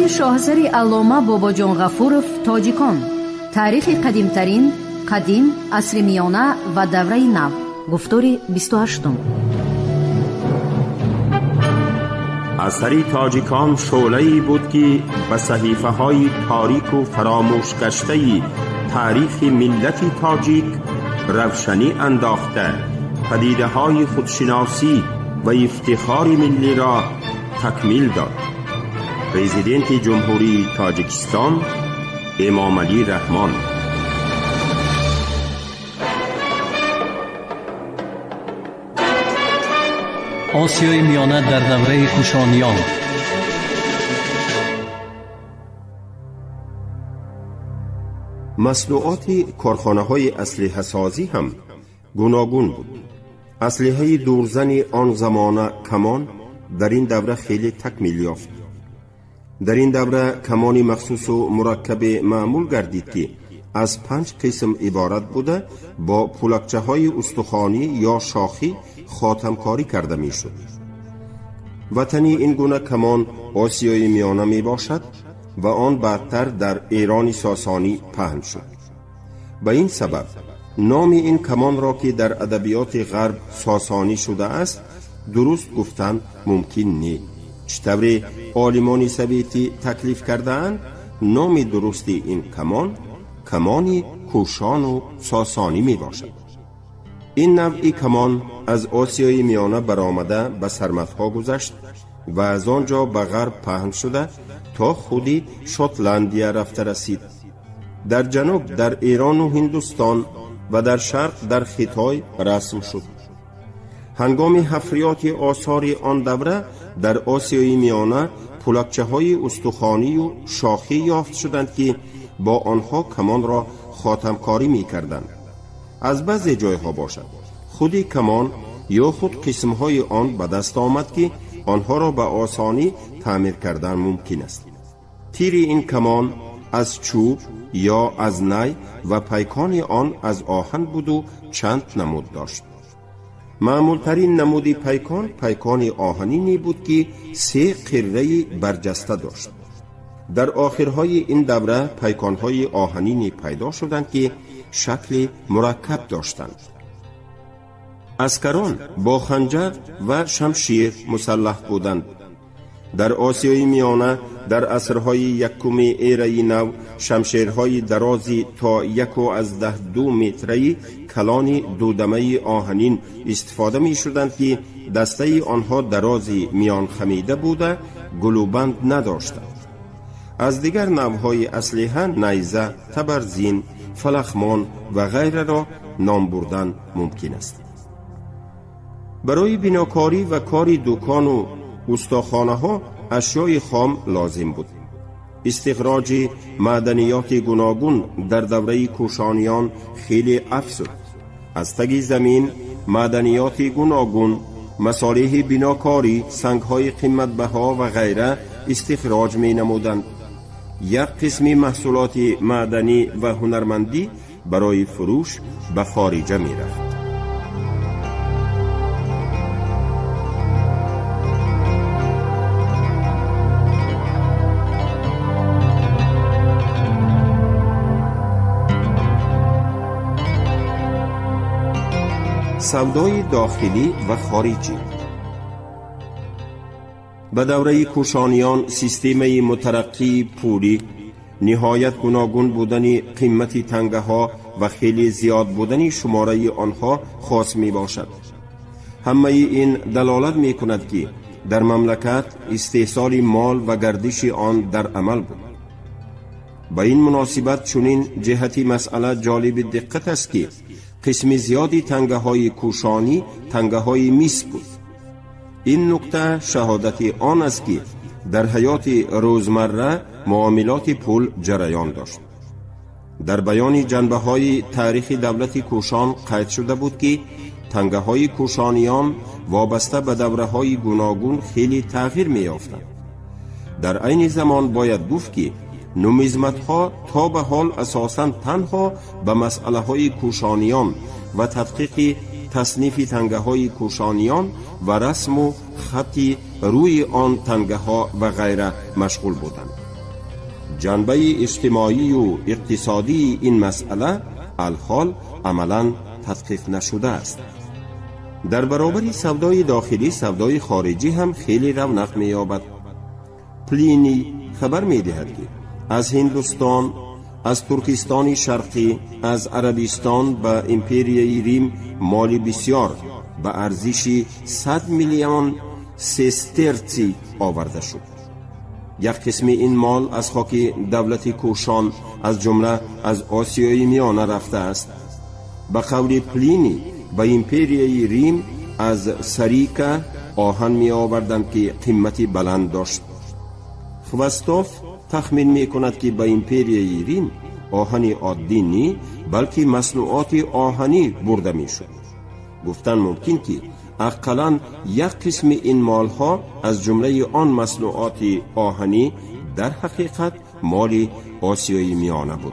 نامه شاهزر علامه باباجان غفورов تاجیکان. تاریخ قدیمترین، قدیم، عصر میانه و دوره نو. گفتار 28. اثری تاجیکان شعله‌ای بود که به صحیفه های تاریک و فراموش گشته تاریخ ملت تاجیک روشنی انداخته، پدیده های خودشناسی و افتخار ملی را تکمیل داد. پرزیدنت جمهوری تاجیکستان امامعلی رحمان. آسیای میانه در دوره کوشانیان. مصنوعات کارخانه‌های اسلحه سازی هم گوناگون بود. اسلحه دورزن آن زمانه کمان در این دوره خیلی تکمیل یافت. در این دوره کمانی مخصوص و مرکب معمول گردید که از 5 قسم عبارت بوده، با پولکچه های استخوانی یا شاخی خاتمکاری کرده می شد. وطنی این گونه کمان آسیای میانه می باشد و آن بعدتر در ایران ساسانی پهن شد. به این سبب نام این کمان را که در ادبیات غرب ساسانی شده است درست گفتن ممکن نیست. چطور عالمان سویتی تکلیف کردند، نام درست این کمان کوشان و ساسانی می باشد. این نوعی کمان از آسیای میانه برآمده به سرمدها گذشت و از آنجا به غرب پهن شده تا خودی شوتلندیا رفته رسید. در جنوب در ایران و هندوستان و در شرق در خیتای رسم شد. هنگام حفریات آثار آن دوره در آسیای میانه پولکچه های استخوانی و شاخی یافت شدند که با آنها کمان را خاتمکاری می کردند. از بعضی جایها باشد خودی کمان یا خود قسم های آن به دست آمد که آنها را به آسانی تعمیر کردن ممکن است. تیر این کمان از چوب یا از نی و پیکان آن از آهن بود و چند نمود داشت. معمولترین نمودی پیکان آهنینی بود که 3 قره برجسته داشت. در آخرهای این دوره پیکانهای آهنینی پیدا شدند که شکل مرکب داشتند. عسکران با خنجر و شمشیر مسلح بودند. در آسیای میانه در عصرهای یکم ایره نو شمشیرهای درازی تا 1.2 متری کلان دودمه آهنین استفاده می شدند که دسته آنها درازی میان خمیده بوده، گلوبند نداشتند. از دیگر نوعهای اسلحه نیزه، تبرزین، فلخمان و غیره را نام بردن ممکن است. برای بناکاری و کار دکان و استاخانه ها اشیای خام لازم بود. استخراج معدنیات گوناگون در دوره کوشانیان خیلی افزود. از تگ زمین معدنیات گوناگون، مصالح بناکاری، سنگ‌های قیمت بها و غیره استخراج می نمودند. یک قسم محصولات معدنی و هنرمندی برای فروش به خارجه می رفت. سودای داخلی و خارجی. به دوره کوشانیان سیستم مترقی پولی، نهایت گوناگون بودن قیمت تنگه ها و خیلی زیاد بودن شماره آنها خاص می باشد. همه این دلالت می کند که در مملکت استحصال مال و گردش آن در عمل بود. با این مناسبت چنین جهتی مسئله جالب دقت است که قسم زیادی تنگه های کوشانی تنگه های میس بود. این نکته شهادت آن است که در حیات روزمره معاملات پول جریان داشت. در بیان جنبه های تاریخ دولت کوشان قید شده بود که تنگه های کوشانیان وابسته به دوره های گوناگون خیلی تغییر می یافتند. در عین زمان باید گفت که نومیزمت ها تا به حال اساساً تنها به مسئله های کوشانیان و تدقیق تصنیف تنگه های کوشانیان و رسم و خطی روی آن تنگه ها و غیره مشغول بودند. جنبه اجتماعی و اقتصادی این مسئله الحال عملاً تدقیق نشده است. در برابر سودای داخلی، سودای خارجی هم خیلی رونق می‌یابد. پلینی خبر می‌دهد که از هندوستان، از ترکستان شرقی، از عربستان به امپریای ریم مال بسیار به ارزش 100 میلیون سسترسی آورده شد. یک قسم این مال از خاک دولت کوشان از جمله از آسیای میانه رفته است. به قول پلینی به امپریای ریم از سریکا آهن می آوردند که قیمتی بلند داشت. خواستوف تخمین می کند که به امپریای ریم آهن عادی نی بلکه مصنوعات آهنی برده می شد. گفتن ممکن که اقلاً یک قسم این مال ها از جمله آن مصنوعات آهنی در حقیقت مال آسیای میانه بود.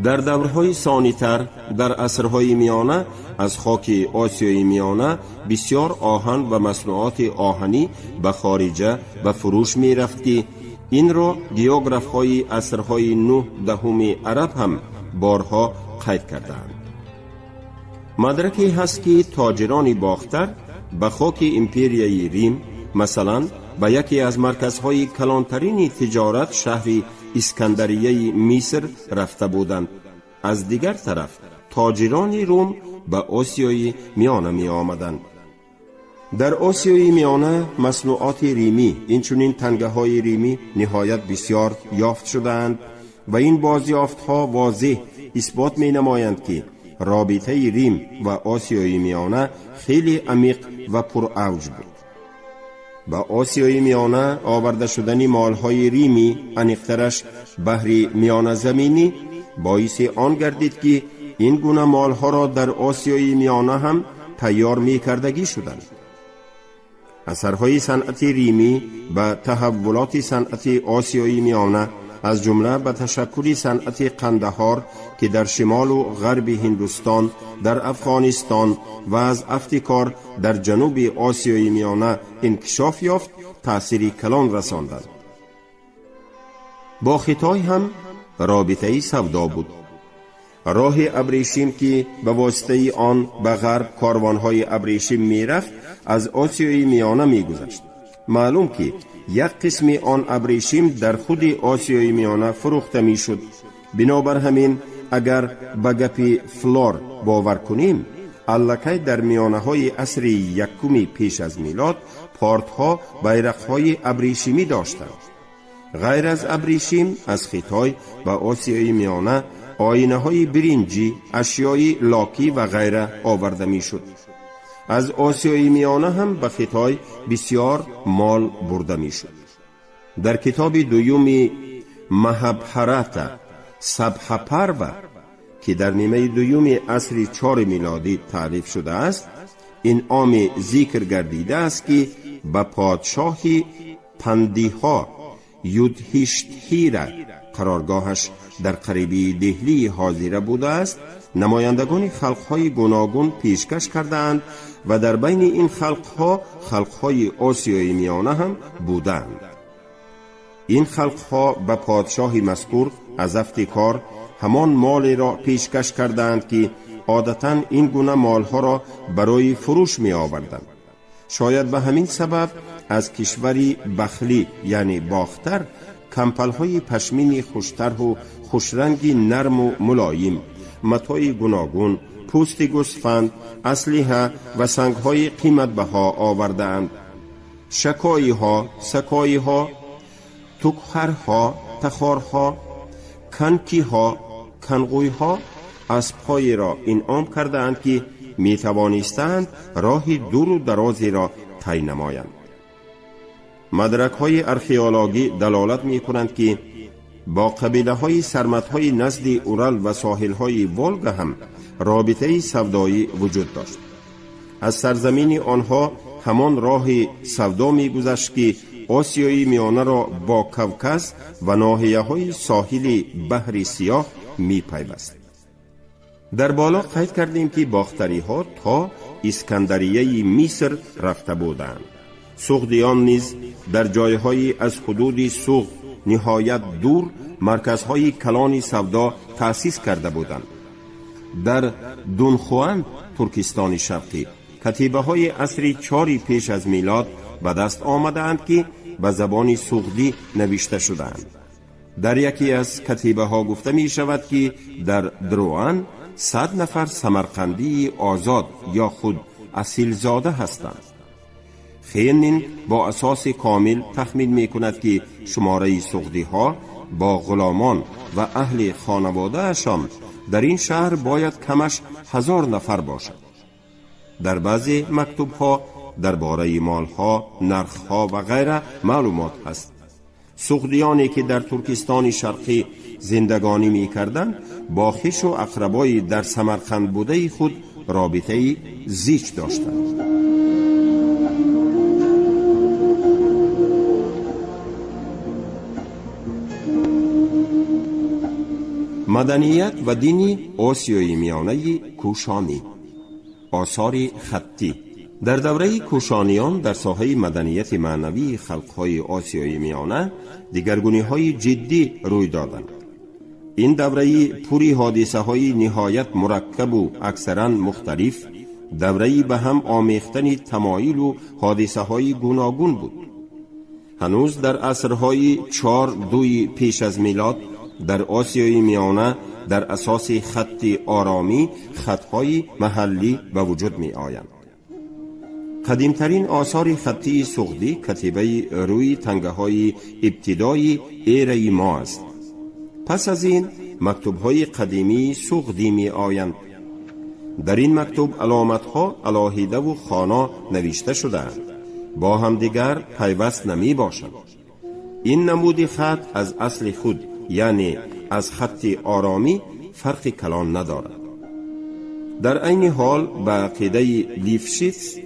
در دورهای ثانی‌تر در عصرهای میانه از خاک آسیای میانه بسیار آهن و مصنوعات آهنی به خارجه به فروش می رفت که این را گیوگراف های عصرهای 9 عرب هم بارها قید کردند. مدرکی هست که تاجران باختر به خاک امپریای ریم مثلا به یکی از مرکزهای کلانترین تجارت شهر اسکندریه مصر رفته بودند. از دیگر طرف تاجران روم به آسیای میانه می آمدند. در آسیای میانه مصنوعات ریمی اینچنین تنگه های ریمی نهایت بسیار یافت شدند و این بازیافت ها واضح اثبات می نمایند که رابطه ریم و آسیای میانه خیلی عمیق و پرأوج بود. با آسیای میانه آورده شدن مالهای ریمی انیقترش بحر میانه زمینی باعث آن گردید که این گونه مالها را در آسیای میانه هم تیار می کردگی شدند. اثرهای صنعت ریمی و تحولات صنعت آسیای میانه از جمله به تشکل صنعت قندهار که در شمال و غرب هندوستان، در افغانستان و از افتکار در جنوب آسیای میانه انکشاف یافت تأثیر کلان رساندند. با خطای هم رابطه سودا بود. راه ابریشم که به واسطه آن به غرب کاروانهای ابریشم می رفت از آسیای میانه می گذشت. معلوم که یک قسم آن ابریشم در خود آسیای میانه فروخته می شد. بنابر همین اگر به گپ فلور باور کنیم، الکی در میانه های عصر یکم پیش از میلاد پارتها بیرقهای ابریشمی داشتند. غیر از ابریشم از خطای به آسیای میانه آینه های برنجی، اشیای لاکی و غیره آورده می شد. از آسیای میانه هم به خطای بسیار مال برده می شد. در کتاب دوم مهابهارتا سبح پرو که در نیمه دوم عصر 4 میلادی تألیف شده است، این عام ذکر گردیده است که به پادشاه پندیها یودهیشتهیرا قرارگاهش در قریبی دهلی حاضر بوده است، نمایندگان خلقهای گوناگون پیشکش کردند و در بین این خلقهای آسیای میانه هم بودند. این خلقها به پادشاه مذکور از افتکار همان مال را پیشکش کردند که عادتاً این گونه مالها را برای فروش می آوردند. شاید به همین سبب از کشوری بخلی یعنی باختر کمپلهای پشمین خوشتر و خوشرنگی نرم و ملایم، متاع گوناگون، پوست گوسفند، اسلحه و سنگهای قیمت بها آوردند. شکایی ها، سکایی ها، تکخرها، تخارها، کنکی ها، کنقوی ها اسب‌های را انعام کردند که می توانستند راه دور و درازی را طی نمایند. مدرک های ارخئولوژی دلالت می کنند که با قبیله های سرمدهای نزد اورال و ساحل های ولگا هم رابطه سودایی وجود داشت. از سرزمین آنها همان راه سودا می گذشت که آسیای میانه را با کوکاز و ناحیه های ساحل بحر سیاه می پیوست. در بالا قید کردیم که باختری ها تا اسکندریه مصر رفته بودند. سغدیان نیز در جایهای از حدود سغد نهایت دور مرکزهای کلان سودا تأسیس کرده بودند. در دونخوان ترکستان شرقی کتیبه های عصر 4 پیش از میلاد به دست آمدند که به زبان سغدی نوشته شدند. در یکی از کتیبه ها گفته می شود که در دروان 100 نفر سمرقندی آزاد یا خود اصیل زاده هستند. خینین با اساس کامل تخمین می کند که شماره سغدی ها با غلامان و اهل خانواده اشان در این شهر باید کمش 1000 نفر باشد. در بعضی مکتوب ها درباره مال ها، نرخ ها و غیره معلومات هست. سغدیانی که در ترکستان شرقی زندگانی می کردند با خویش و اقربای در سمرقند بوده خود رابطه زیچ داشتند. مدنیت و دین آسیای میانه کوشانی. آثار خطی. در دوره کوشانیان در ساحه مدنیت معنوی خلقهای آسیای میانه دگرگونی‌های جدی روی دادند. این دوره پوری حادثه های نهایت مرکب و اکثرا مختلف، دوره به هم آمیختن تمایل و حادثه های گوناگون بود. هنوز در عصرهای 4-2 پیش از میلاد در آسیای میانه در اساس خط آرامی خطهای محلی به وجود می آیند. قدیمترین آثار خطی سغدی کتیبه روی تنگه های ابتدای ایره ما است. پس از این مکتوب های قدیمی سغدی می آیند. در این مکتوب علامت ها علاهیده و خوانا نوشته شده‌اند، با هم دیگر پیوست نمی باشند. این نمود خط از اصل خود یعنی از خط آرامی فرق کلان ندارد. در عین حال به عقیده لیفشیتز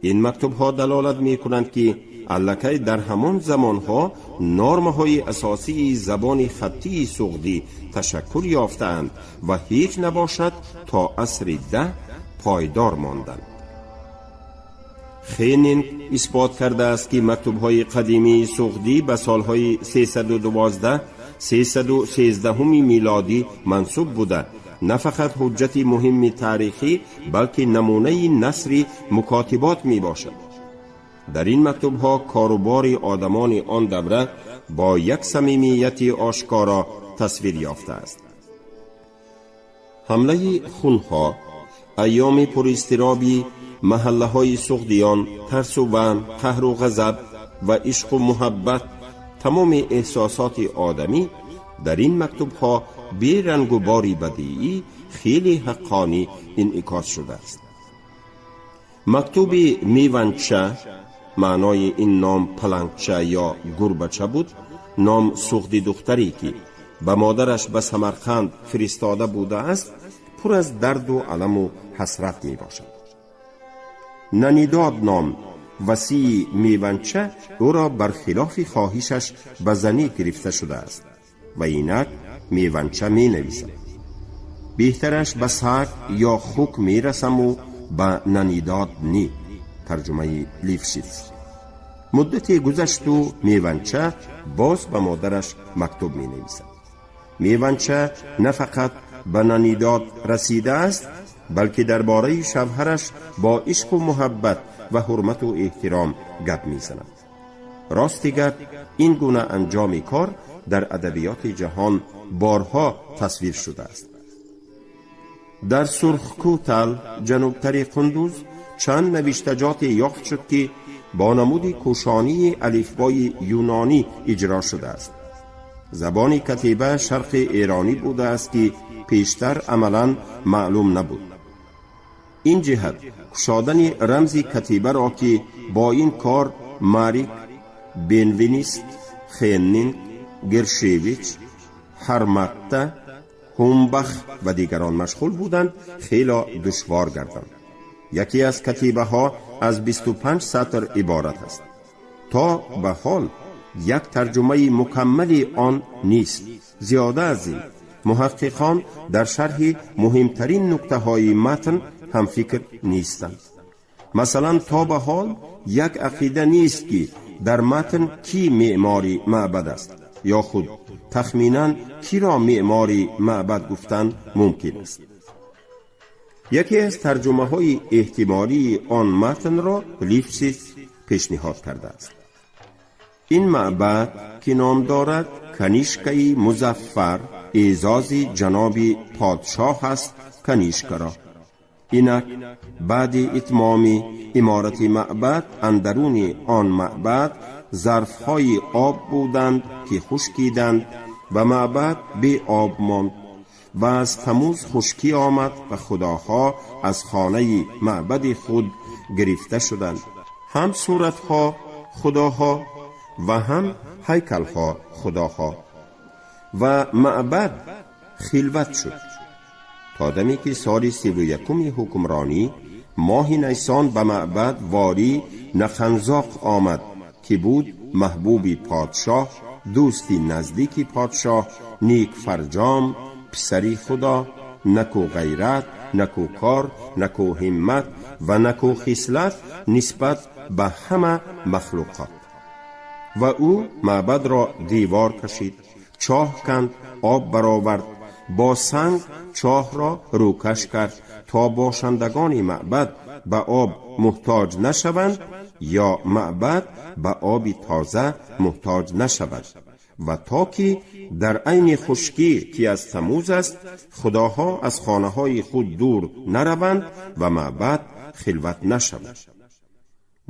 این مکتوب ها دلالت می کنند که الکی در همان زمان ها نرم های اساسی زبان خطی سغدی تشکل یافتند و هیچ نباشد تا عصر 10 پایدار ماندند. خینین اثبات کرده است که مکتوب های قدیمی سغدی به سالهای 312-313 میلادی منسوب بوده. نه فقط حجت مهم تاریخی بلکه نمونه نثر مکاتبات می باشد. در این مکتوب ها کاروبار آدمان آن دوره با یک صمیمیت آشکارا تصویر یافته است. حمله خونها، ایام پر اضطرابی، محله های سغدیان، ترس و وهم، قهر و غضب و عشق و محبت، تمام احساسات آدمی در این مکتوب ها بی رنگ و باری بدیعی خیلی حقانی انعکاس شده است. مکتوب میونچه، معنای این نام پلنگچه یا گربچه بود، نام سغدی دختری که به مادرش به سمرقند فرستاده بوده است، پر از درد و علم و حسرت می باشد. ننیداد نام وسیع میونچه او را برخلاف خواهشش به زنی گرفته شده است و اینک میونچه می نویسد. بهترش به سگ یا خوک می رسم و به ننیداد نی. ترجمه لیفشیتز. مدتی گذشت و میونچه باز به مادرش مکتوب می نویسد. میونچه نه فقط به ننیداد رسیده است بلکه درباره شوهرش با عشق و محبت و حرمت و احترام گپ می زند. راستیگر این گونه انجام کار در ادبیات جهان بارها تصویر شده است. در سرخکوتل جنوبتر قندوز چند نوشتجات یافت شد که با نمود کوشانی الفبای یونانی اجرا شده است. زبان کتیبه شرق ایرانی بوده است که پیشتر عملاً معلوم نبود. این جهت کشادن رمز کتیبه را که با این کار ماریک، بنوینیست، خینین، گرشیویچ، هرمته، هومبخ و دیگران مشغول بودند خیلی دشوار گردند. یکی از کتیبه ها از 25 سطر عبارت است. تا به حال یک ترجمه مکمل آن نیست. زیاده از این محققان در شرح مهمترین نکته های متن هم فکر نیستند. مثلا تا به حال یک عقیده نیست که در متن کی معماری معبد است یا خود تخمیناً کی را معماری معبد گفتن ممکن است. یکی از ترجمه های احتمالی آن متن را لیفسیس پیشنهاد کرده است. این معبد که نام دارد کنیشکای مظفر اعزاز جناب پادشاه است کنیشک را. اینک بعد اتمام عمارت معبد اندرون آن معبد ظرفهای آب بودند که خشکیدند و معبد بی آب ماند و از تموز خشکی آمد و خداها از خانه معبد خود گرفته شدند، هم صورتها خداها و هم هیکلها خداها، و معبد خلوت شد تا دمی که سال 31 حکمرانی ماه نیسان به معبد واری نخنزاق آمد که بود محبوب پادشاه، دوستی نزدیکی پادشاه، نیک فرجام، پسری خدا، نکو غیرت، نکو کار، نکو همت و نکو خصلت نسبت به همه مخلوقات. و او معبد را دیوار کشید، چاه کند، آب برآورد، با سنگ چاه را روکش کرد تا باشندگان معبد به آب محتاج نشوند یا معبد به آب تازه محتاج نشود، و تا که در عین خشکی که از تموز است خداها از خانه های خود دور نروند و معبد خلوت نشود.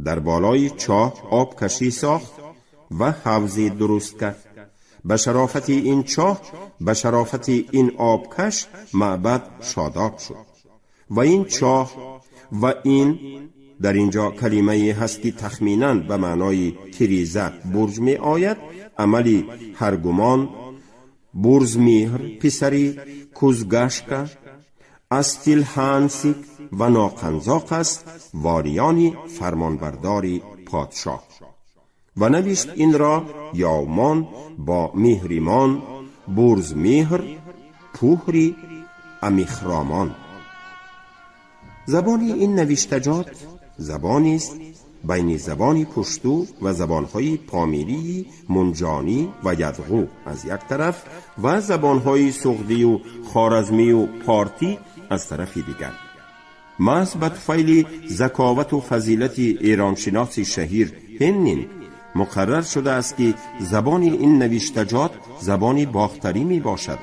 در بالای چاه آب کشی ساخت و حوضی درست کرد. به شرافت این چاه، به شرافت این آبکش معبد شاداب شد. و این چاه و این در اینجا کلمه هست که تخمیناً به معنای تریزه برج می آید، عملی هرگمان برز مهر پسری کزگشکه استیل هانسیک و ناقنزاق است، واریانی فرمانبرداری پادشاه. و نوشت این را یومان با مهریمان برز مهر پوهری امیخرامان. زبان این نوشتجات زبانی است بین زبان پشتو و زبانهای پامیری، منجانی و یدغو از یک طرف و زبانهای سغدی و خوارزمی و پارتی از طرف دیگر. محض به طفیل ذکاوت و فضیلت ایرانشناس شهیر هنین مقرر شده است که زبان این نوشتجات زبانی باختری می باشد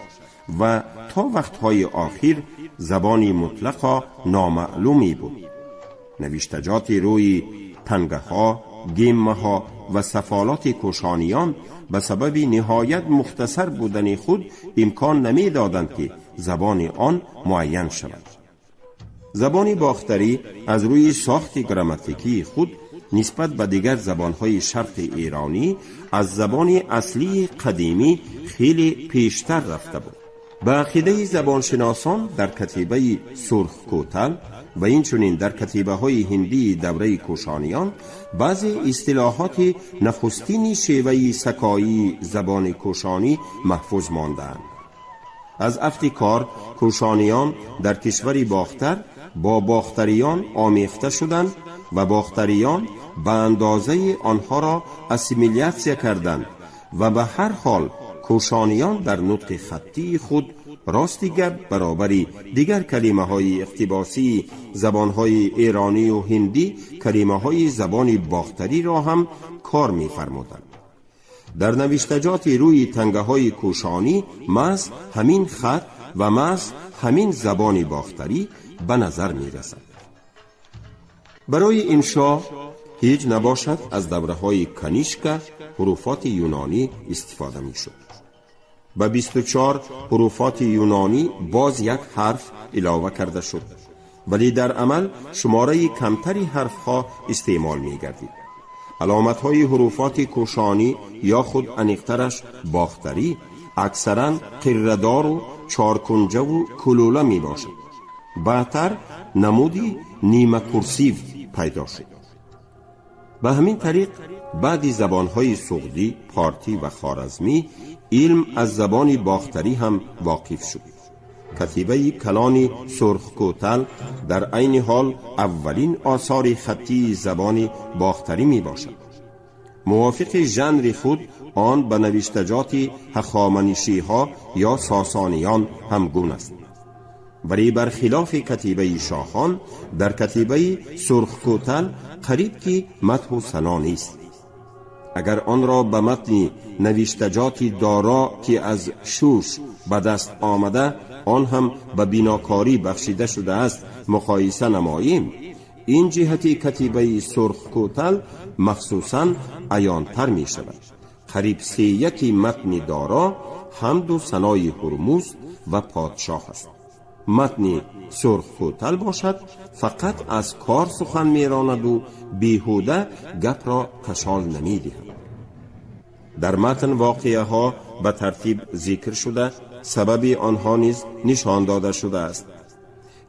و تا وقتهای آخر زبانی مطلقا نامعلومی بود. نوشتجات روی تنگه ها، گیمه ها و سفالات کوشانیان به سبب نهایت مختصر بودن خود امکان نمی دادند که زبان آن معین شود. زبان باختری از روی ساخت گراماتیکی خود نسبت به دیگر زبانهای شرق ایرانی از زبان اصلی قدیمی خیلی پیشتر رفته بود. به عقیده زبانشناسان در کتیبه سرخ کوتل و اینچنین در کتیبه های هندی دوره کوشانیان بعضی اصطلاحات نخستین شیوه سکایی زبان کوشانی محفوظ ماندند. از افتکار کوشانیان در کشوری باختر با باختریان آمیخته شدند و باختریان به اندازه آنها را اسیمیلیاسیون کردند و به هر حال کوشانیان در نطق خطی خود راستی گپ برابری دیگر کلمه های اقتباسی زبان های ایرانی و هندی کلمه های زبان باختری را هم کار می فرمودند. در نوشتجات روی تنگه های کوشانی محض همین خط و محض همین زبان باختری به نظر می رسد. برای انشا هیچ نباشد از دوره های کنیشک حروفات یونانی استفاده می شد. به 24 حروفات یونانی باز یک حرف علاوه کرده شد، ولی در عمل شماره کمتری حرف ها استعمال می گردید. علامت های حروفات کوشانی یا خود انیقترش باختری اکثرا قردار و چارکنجه و کلوله می باشد. بعدتر نمودی نیمه کرسیو پیدا شد. به همین طریق بعدی زبانهای سغدی، پارتی و خوارزمی علم از زبان باختری هم واقف شد. کتیبه کلان سرخ کوتل در عین حال اولین آثار خطی زبان باختری می باشد. موافق ژانر خود آن به نوشتجات هخامنشی ها یا ساسانیان همگون است. ولی برخلاف کتیبه شاهان، در کتیبه سرخکوتل قریب که مدح و ثنا نیست. اگر آن را به متن نوشتجاتی دارا که از شوش به دست آمده آن هم به بیناکاری بخشیده شده است مقایسه نماییم، این جهتی کتیبه سرخکوتل مخصوصاً عیان‌تر می شود. قریب 3/1 متن دارا حمد و ثنای هرمز و پادشاه است. متن سرخکوتل باشد فقط از کار سخن می راند و بیهوده گپ را کشال نمی دهد. در متن واقعه ها به ترتیب ذکر شده، سبب آنها نیز نشان داده شده است.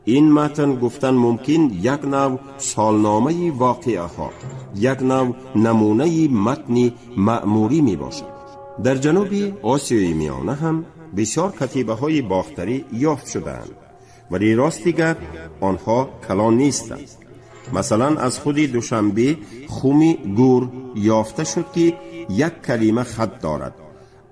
این متن گفتن ممکن یک نوع سالنامه واقعه ها، یک نوع نمونه متن مأموری می باشد. در جنوب آسیای میانه هم بسیار کتیبه های باختری یافت شدند، ولی راستی گپ آنها کلان نیستند. مثلا از خود دوشنبه خومی گور یافته شد که یک کلمه خط دارد.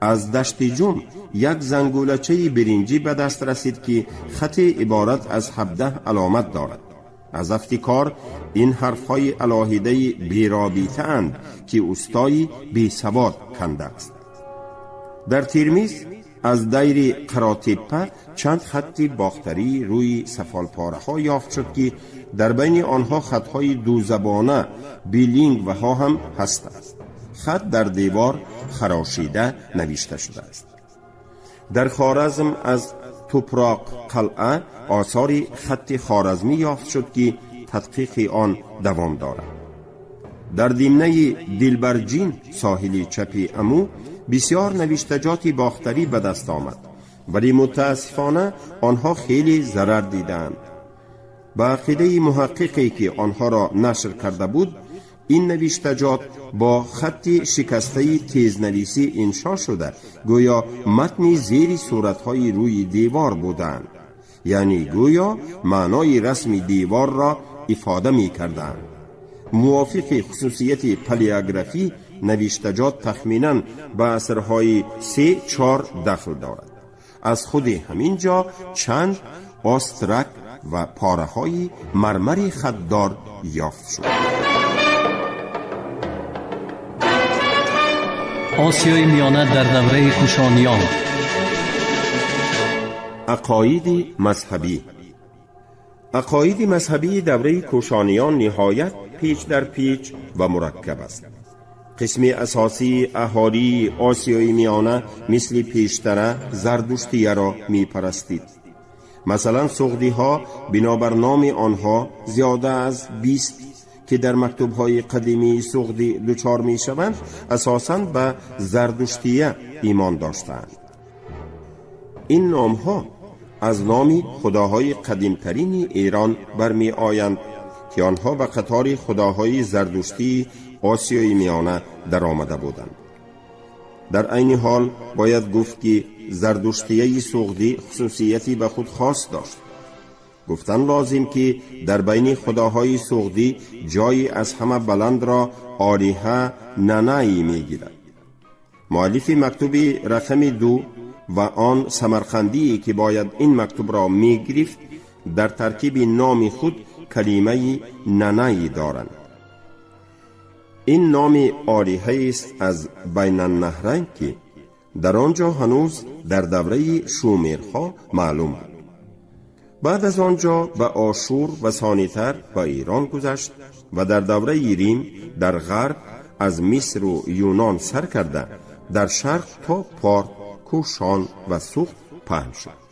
از دشت جم یک زنگولچه برنجی به دست رسید که خط عبارت از 17 علامت دارد. از افتکار این حرفهای علاهیده بیرابیته اند که استای بی سواد کنده است. در ترمیز از دیر قراتپه چند خط باختری روی سفالپاره ها یافت شد که در بین آنها خطهای دو زبانه بیلینگ و ها هم هستند. خط در دیوار خراشیده نوشته شده است. در خوارزم از توپراق قلعه آثار خط خوارزمی یافت شد که تدقیق آن دوام دارد. در دیمنه دلبرجین ساحل چپ امو بسیار نوشتجات باختری به دست آمد، ولی متاسفانه آنها خیلی ضرر دیدند. با عقیده محققی که آنها را نشر کرده بود، این نوشتجات با خط شکسته تیزنویسی انشا شده گویا متن زیر صورتهای روی دیوار بودند، یعنی گویا معنای رسم دیوار را افاده می کردند. موافق خصوصیت پلیاگرافی نوشتجات تخمیناً به عصرهای 3-4 دخل دارد. از خود همین جا چند آسترک و پاره های مرمر خطدار یافت شد. آسیای میانه در دوره کوشانیان. عقاید مذهبی. عقاید مذهبی دوره کوشانیان نهایت پیچ در پیچ و مرکب است. قسم اساسی اهالی آسیای میانه مثل پیشتره زردشتیه را می پرستید. مثلا سغدی ها بنابر نام آنها زیاده از 20 که در مکتوب‌های قدیمی سغدی دچار می شوند اساساً به زردشتیه ایمان داشتند. این نام‌ها از نام خداهای قدیمترین ایران برمی آیند که آنها به قطار خداهای زردشتی آسیای میانه در آمده بودند. در عین حال باید گفت که زردشتیه سغدی خصوصیتی به خود خاص داشت. گفتن لازم که در بین خداهای سغدی جای از همه بلند را آلیه ننایی می گیرد. مؤلف مکتوب رقم 2 و آن سمرقندی که باید این مکتوب را می گرفت در ترکیب نام خود کلمه ننایی دارند. این نام آلیه است از بین النهرین که در آنجا هنوز در دوره شومرها معلوم بود. بعد از آنجا به آشور و ثانیتر به ایران گذشت و در دوره ریم در غرب از مصر و یونان سر کرده در شرق تا پارت، کوشان و سوخت پهن شد.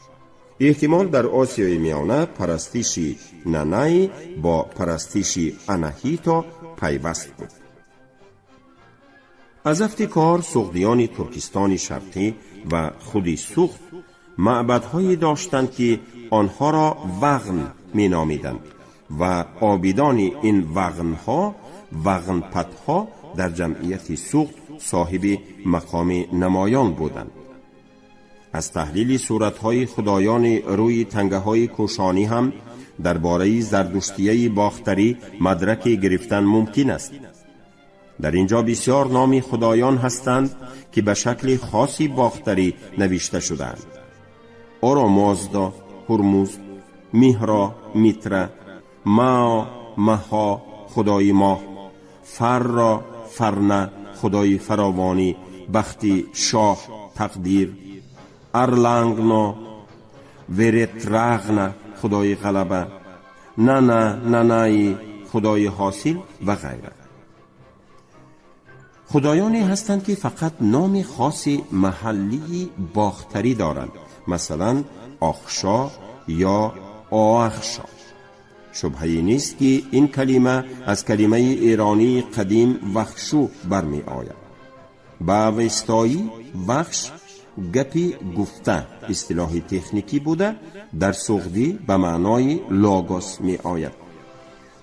احتمال در آسیای میانه پرستش ننای با پرستش اناهیتا پیوست بود. از افتکار سغدیان ترکستان شرقی و خودی سوخت معبدهایی داشتند که آنها را وغن می نامیدند و عابدان این وغنها وغنپتها در جمعیت سوخت صاحب مقام نمایان بودند. از تحلیل صورتهای خدایان روی تنگه های کوشانی هم درباره زردشتیه باختری مدرک گرفتن ممکن است. در اینجا بسیار نام خدایان هستند که به شکل خاصی باختری نوشته شدند. اورا مازدا، هرموز، میهرا، میترا، ما، مها، خدای ماه، فرا، فرنه، خدای فراوانی، بختی، شاه، تقدیر، ارلانگنا، ورترغنا، خدای غلبه، نانا، نانایی، خدای حاصل و غیره. خدایانی هستند که فقط نام خاص محلی باختری دارند، مثلا آخشا یا آخشا. شبهه‌ای نیست که این کلمه از کلمه ایرانی قدیم وخشو برمی آید. با وستایی وخش گپی گفته اصطلاح تکنیکی بوده، در سغدی به معنای لاگوس می آید.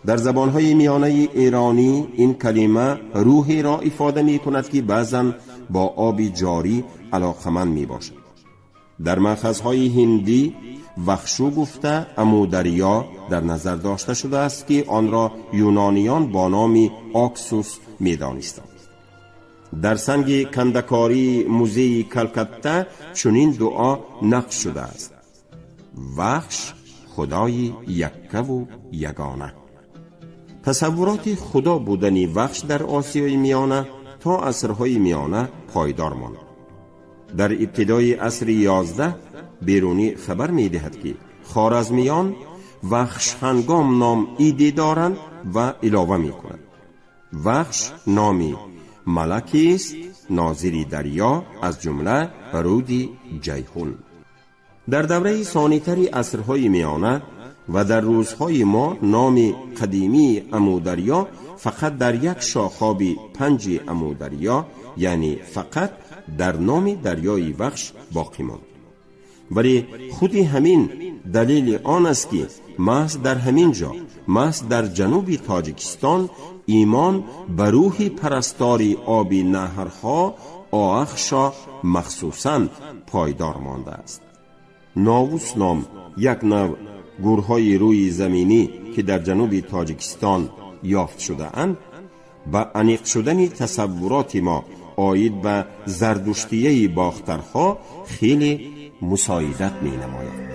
در زبانهای میانه ایرانی این کلمه روحی را افاده می کند که بعضا با آب جاری علاقمند می باشد. در مأخذهای هندی وخشو گفته امودریا در نظر داشته شده است که آن را یونانیان با نام آکسوس می دانستند. در سنگ کندکاری موزه کلکته چنین دعا نقش شده است: وخش خدای یکه و یگانه. تصورات خدا بودنی وخش در آسیای میانه تا عصرهای میانه پایدار ماند. در ابتدای عصر 11 بیرونی خبر می دهد که خوارزمیان وخش هنگام نام ایده دارند و علاوه می کنند: وخش نامی ملکی است ناظری دریا، از جمله رودی جیهون. در دوره ثانی‌تری عصرهای میانه و در روزهای ما نام قدیمی امودریا فقط در یک شاخاب 5 امودریا، یعنی فقط در نام دریای وخش باقی ماند. ولی خود همین دلیل آن است که محض در همین جا، محض در جنوب تاجیکستان، ایمان به روح پرستاری آب نهرها آخشا مخصوصاً پایدار مانده است. ناووس نام یک نوع گورهای روی زمینی که در جنوب تاجیکستان یافت شده اند، با انیق شدن تصورات ما آید به زردشتیه باخترها خیلی مساعدت می نماید.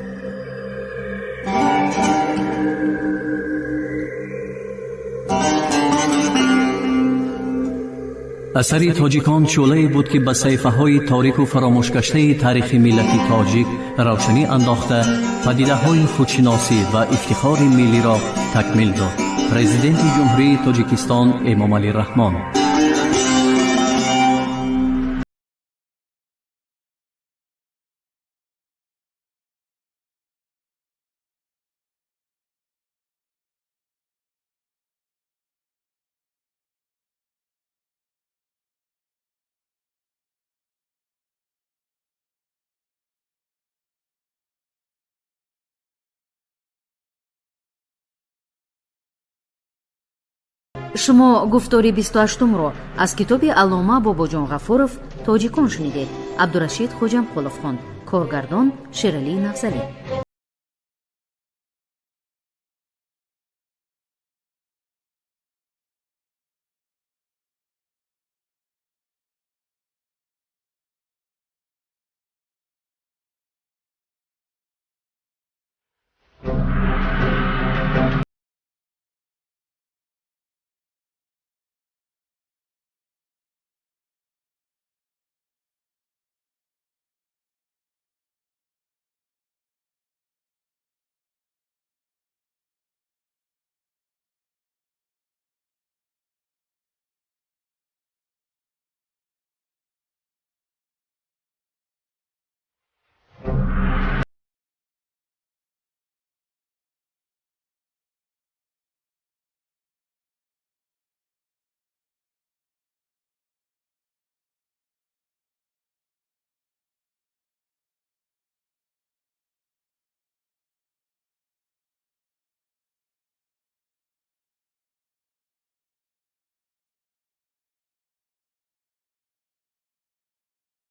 اثری تاجیکان شعله‌ای بود که به صحیفه‌های تاریک و فراموش گشته تاریخ ملت تاجیک روشنی انداخته پدیده‌های خودشناسی و افتخار ملی را تکمیل داد. پرزیدنت جمهوری تاجیکستان امام علی رحمان. شما گفتاری 28 از کتاب علامه باباجان غفورов تاجیکان شنیدید. عبدالرشید خوجمقولов خوند. کارگردان شیرعلی نفزلی.